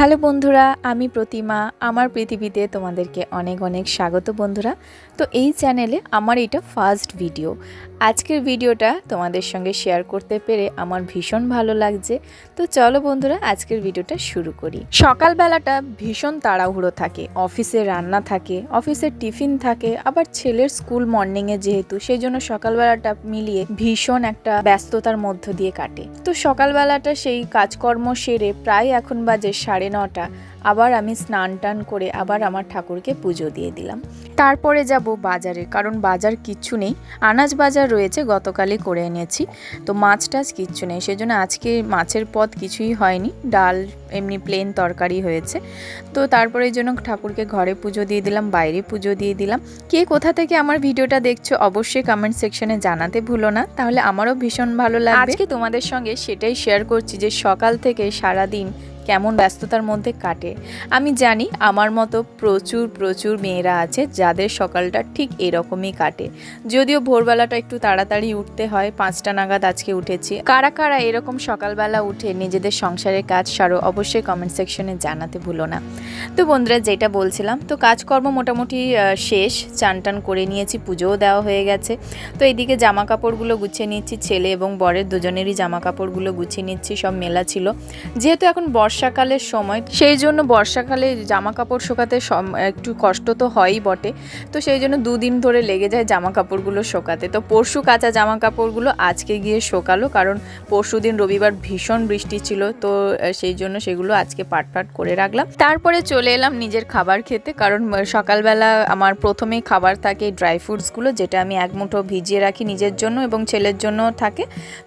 Hello বন্ধুরা, আমি প্রতিমা। আমার পৃথিবীতে তোমাদেরকে অনেক অনেক স্বাগত বন্ধুরা। তো এই চ্যানেলে আমার এটা ফার্স্ট ভিডিও। আজকের ভিডিওটা তোমাদের সঙ্গে শেয়ার করতে পেরে আমার ভীষণ ভালো লাগছে। তো চলো বন্ধুরা, আজকের ভিডিওটা শুরু করি। সকালবেলাটা ভীষণ তাড়াহুড়ো থাকে, অফিসে রান্না থাকে, অফিসের টিফিন থাকে, আবার ছেলের স্কুল মর্নিংয়ে যেহেতু, সেই জন্য সকালবেলাটা মিলিয়ে ভীষণ একটা ব্যস্ততার মধ্য দিয়ে কাটে। তো সকালবেলাটা সেই কাজকর্ম সেরে প্রায় এখন বাজে 9:30। আবার আমি স্নান টান করে আবার আমার ঠাকুরকে পুজো দিয়ে দিলাম। তারপরে যাব বাজারে, কারণ বাজার কিচ্ছু নেই। আনাজ বাজার রয়েছে, গতকালই করে এনেছি। তো মাছ টাছ কিচ্ছু নেই, সেজন্য আজকে মাছের পদ কিছুই হয়নি, ডাল এমনি প্লেন তরকারি হয়েছে। তো তারপরে এই জন্য ঠাকুরকে ঘরে পুজো দিয়ে দিলাম, বাইরে পুজো দিয়ে দিলাম। কে কোথা থেকে আমার ভিডিওটা দেখছো অবশ্যই কমেন্ট সেকশনে জানাতে ভুলো না, তাহলে আমারও ভীষণ ভালো লাগবে। আজকে তোমাদের সঙ্গে সেটাই শেয়ার করছি যে সকাল থেকে সারাদিন কেমন ব্যস্ততার মধ্যে কাটে। আমি জানি আমার মতো প্রচুর প্রচুর মেয়েরা আছে যাদের সকালটা ঠিক এরকমই কাটে। যদিও ভোরবেলাটা একটু তাড়াতাড়ি উঠতে হয়, 5টা নাগাদ আজকে উঠেছি। কারা কারা এরকম সকালবেলা উঠে নিজেদের সংসারের কাজ সারো অবশ্যই কমেন্ট সেকশনে জানাতে ভুলো না। তো বন্ধুরা, যেটা বলছিলাম, তো কাজকর্ম মোটামুটি শেষ, চান টান করে নিয়েছি, পুজোও দেওয়া হয়ে গেছে। তো এইদিকে জামা কাপড়গুলো গুছিয়ে নিচ্ছি, ছেলে এবং বরের দুজনেরই জামা কাপড়গুলো গুছিয়ে নিচ্ছি, সব মেলা ছিল। যেহেতু এখন বর্ষাকালের সময়, সেই জন্য বর্ষাকালে জামা কাপড় শুকাতে একটু কষ্ট তো হয়ই বটে। তো সেই জন্য 2 দিন ধরে লেগে যায় জামা কাপড়গুলো শোকাতে। তো পরশু কাঁচা জামা কাপড়গুলো আজকে গিয়ে শোকালো, কারণ পরশু দিন রবিবার ভীষণ বৃষ্টি ছিল। তো সেই জন্য সেগুলো আজকে পাট করে রাখলাম। তারপরে চলে এলাম নিজের খাবার খেতে, কারণ সকালবেলা আমার প্রথমেই খাবার থাকে ড্রাই ফ্রুটসগুলো, যেটা আমি এক মুঠো ভিজিয়ে রাখি নিজের জন্য এবং ছেলের জন্য থাকে।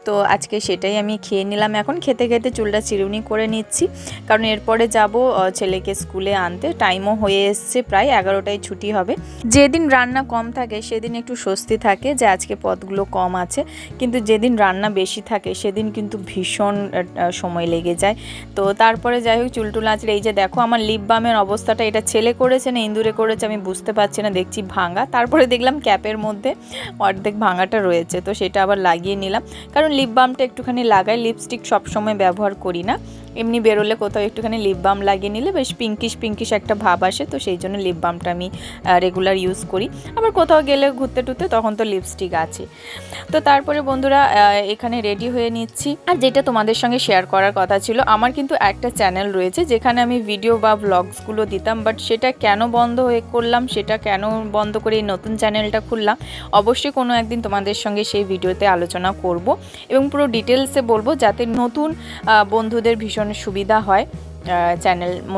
তো আজকে সেটাই আমি খেয়ে নিলাম। এখন খেতে খেতে চুলটা চিরুনি করে নিচ্ছি, কারণ এরপরে যাব ছেলেকে স্কুলে আনতে। টাইমও হয়ে এসছে, প্রায় 11টায় ছুটি হবে। যেদিন রান্না কম থাকে সেদিন একটু স্বস্তি থাকে যে আজকে পদগুলো কম আছে, কিন্তু যেদিন রান্না বেশি থাকে সেদিন কিন্তু ভীষণ সময় লেগে যায়। তো তারপরে যাই হোক, চুলটুল আঁচড়ে, এই যে দেখো আমার লিপ বামের অবস্থাটা, এটা ছেলে করেছে না ইন্দুরে করেছে আমি বুঝতে পারছি না, দেখছি ভাঙা। তারপরে দেখলাম ক্যাপের মধ্যে অর্ধেক ভাঙাটা রয়েছে, তো সেটা আবার লাগিয়ে নিলাম। কারণ লিপ বামটা একটুখানি লাগাই, লিপস্টিক সবসময় ব্যবহার করি না, এমনি বেরোলে কোথাও একটুখানি লিপ বাম লাগিয়ে নিলে বেশ পিঙ্কিশ একটা ভাব আসে। তো সেই জন্য লিপ বামটা আমি রেগুলার ইউজ করি। আবার কোথাও গেলে ঘুরতে টুরতে তখন তো লিপস্টিক আছে। তো তারপরে বন্ধুরা এখানে রেডি হয়ে নিচ্ছি। আর যেটা তোমাদের সঙ্গে শেয়ার করার কথা ছিল, আমার কিন্তু একটা চ্যানেল রয়েছে যেখানে আমি ভিডিও বা ভ্লগসগুলো দিতাম, বাট সেটা কেন বন্ধ করলাম, সেটা কেন বন্ধ করে এই নতুন চ্যানেলটা খুললাম, অবশ্যই কোনো একদিন তোমাদের সঙ্গে সেই ভিডিওতে আলোচনা করব এবং পুরো ডিটেলসে বলবো, যাতে নতুন বন্ধুদের ভীষণ সুবিধা হয়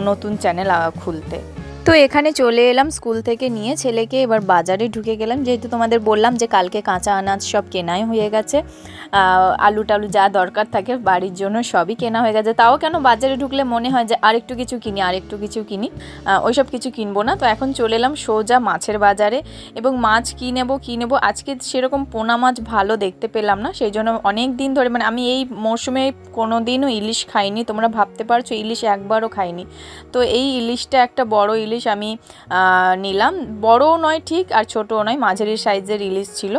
নতুন চ্যানেল খুলতে। তো এখানে চলে এলাম স্কুল থেকে নিয়ে ছেলেকে, এবার বাজারে ঢুকে গেলাম। যেহেতু তোমাদের বললাম যে কালকে কাঁচা আনাজ সব কেনাই হয়ে গেছে, আলু টালু যা দরকার থাকে বাড়ির জন্য সবই কেনা হয়ে গেছে। তাও কেন বাজারে ঢুকলে মনে হয় যে আরেকটু কিছু কিনি, ওইসব কিছু কিনবো না। তো এখন চলে এলাম সোজা মাছের বাজারে, এবং মাছ কী নেবো। আজকে সেরকম পোনা মাছ ভালো দেখতে পেলাম না, সেই জন্য অনেক দিন ধরে, মানে আমি এই মরশুমে কোনো দিনও ইলিশ খাইনি। তোমরা ভাবতে পারছো ইলিশ একবারও খাইনি। তো এই ইলিশটা একটা বড় ইলিশ আমি নিলাম, বড়ও নয় ঠিক আর ছোটও নয়, মাঝারি সাইজের ইলিশ ছিল।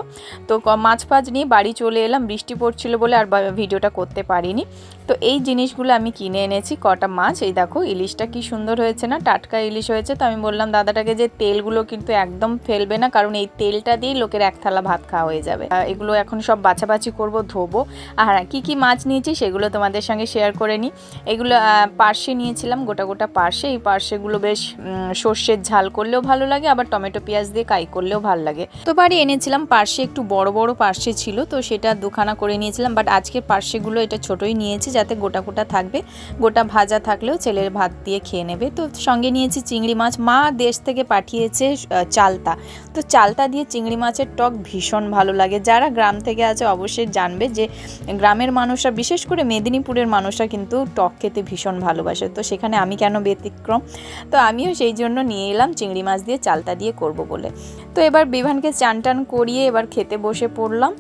তো মাছ ফাছ নিয়ে বাড়ি চলে এলাম, বৃষ্টি পড়ছিল বলে আর ভিডিওটা করতে পারিনি। তো এই জিনিসগুলো আমি কিনে এনেছি, কটা মাছ। এই দেখো ইলিশটা কি সুন্দর হয়েছে না, টাটকা ইলিশ হয়েছে। তো আমি বললাম দাদাটাকে যে তেলগুলো কিন্তু একদম ফেলবে না, কারণ এই তেলটা দিয়েই লোকের এক থালা ভাত খাওয়া হয়ে যাবে। এগুলো এখন সব বাছাবাছি করব, ধোবো। আর কি মাছ নিয়েছি সেগুলো তোমাদের সঙ্গে শেয়ার করে নিই। এগুলো পার্শে নিয়েছিলাম, গোটা পার্শে। এই পার্শেগুলো বেশ সর্ষের ঝাল করলেও ভালো লাগে, আবার টমেটো পেঁয়াজ দিয়ে কাই করলেও ভালো লাগে। তো বাড়ি এনেছিলাম পার্শে, একটু বড় পার্শে ছিল, তো সেটা 2খানা করে নিয়েছিলাম। বাট আজকের পার্শেগুলো এটা ছোটই নিয়েছি, যাতে গোটা থাকবে, গোটা ভাজা থাকলেও ছেলের ভাত দিয়ে খেয়ে নেবে। তো সঙ্গে নিয়েছি চিংড়ি মাছ, মা দেশ থেকে পাঠিয়েছে চালতা। তো চালতা দিয়ে চিংড়ি মাছের টক ভীষণ ভালো লাগে। যারা গ্রাম থেকে আছে অবশ্যই জানবে যে গ্রামের মানুষরা, বিশেষ করে মেদিনীপুরের মানুষরা কিন্তু টক খেতে ভীষণ ভালোবাসে। তো সেখানে আমি কেন ব্যতিক্রম, তো আমিও সেই জন্য নিয়ে এলাম চিংড়ি মাছ দিয়ে চালতা দিয়ে করব বলে। তো এবার বিভানকে চান টান করিয়ে এবার খেতে বসে পড়লাম।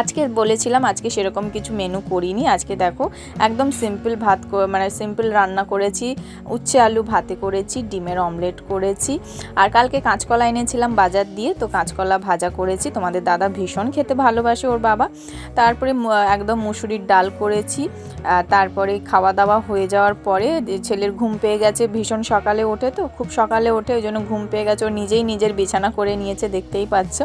আজকে বলেছিলাম আজকে সেরকম কিছু মেনু করিনি। আজকে দেখো একদম সিম্পল ভাত, মানে সিম্পল রান্না করেছি। উচ্ছে আলু ভাতে করেছি, ডিমের অমলেট করেছি, আর কালকে কাঁচকলা এনেছিলাম বাজার দিয়ে, তো কাঁচকলা ভাজা করেছি। তোমাদের দাদা ভীষণ খেতে ভালোবাসে, ওর বাবা। তারপরে একদম মুসুরির ডাল করেছি। তারপরে খাওয়া দাওয়া হয়ে যাওয়ার পরে ছেলের ঘুম পেয়ে গেছে, ভীষণ সকালে ওঠে, তো খুব সকালে ওঠে, ওই জন্য ঘুম পেয়ে গেছে। ও নিজেই নিজের বিছানা করে নিয়েছে, দেখতেই পাচ্ছ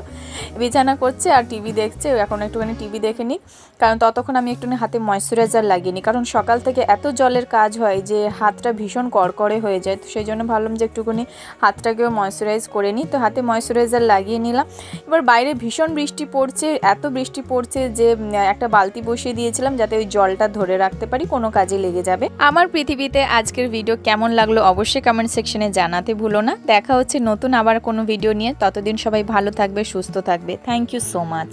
বিছানা করছে আর টিভি দেখছে। এখন একটুখানি টিভি দেখে নিই, কারণ ততক্ষণ আমি একটুখানি হাতে ময়শ্চারাইজার লাগিয়ে নিই, কারণ সকাল থেকে এত জলের কাজ হয় যে হাতটা ভীষণ কড়কড়ে হয়ে যায়। তো সেই জন্য ভাবলাম যে একটুখানি হাতটাকেও ময়শ্চারাইজ করে নিই, তো হাতে ময়শ্চারাইজার লাগিয়ে নিলাম। এবার বাইরে ভীষণ বৃষ্টি পড়ছে, এত বৃষ্টি পড়ছে যে একটা বালতি বসিয়ে দিয়েছিলাম যাতে ওই জলটা ধরে রাখতে পারি, কোনো কাজে লেগে যাবে। আমার পৃথিবীতে আজকের ভিডিও কেমন লাগলো অবশ্যই কমেন্ট সেকশনে জানাতে ভুলো না। দেখা হচ্ছে নতুন আবার কোনো ভিডিও নিয়ে, ততদিন সবাই ভালো থাকবে, সুস্থ থাকবে। Thank you so much.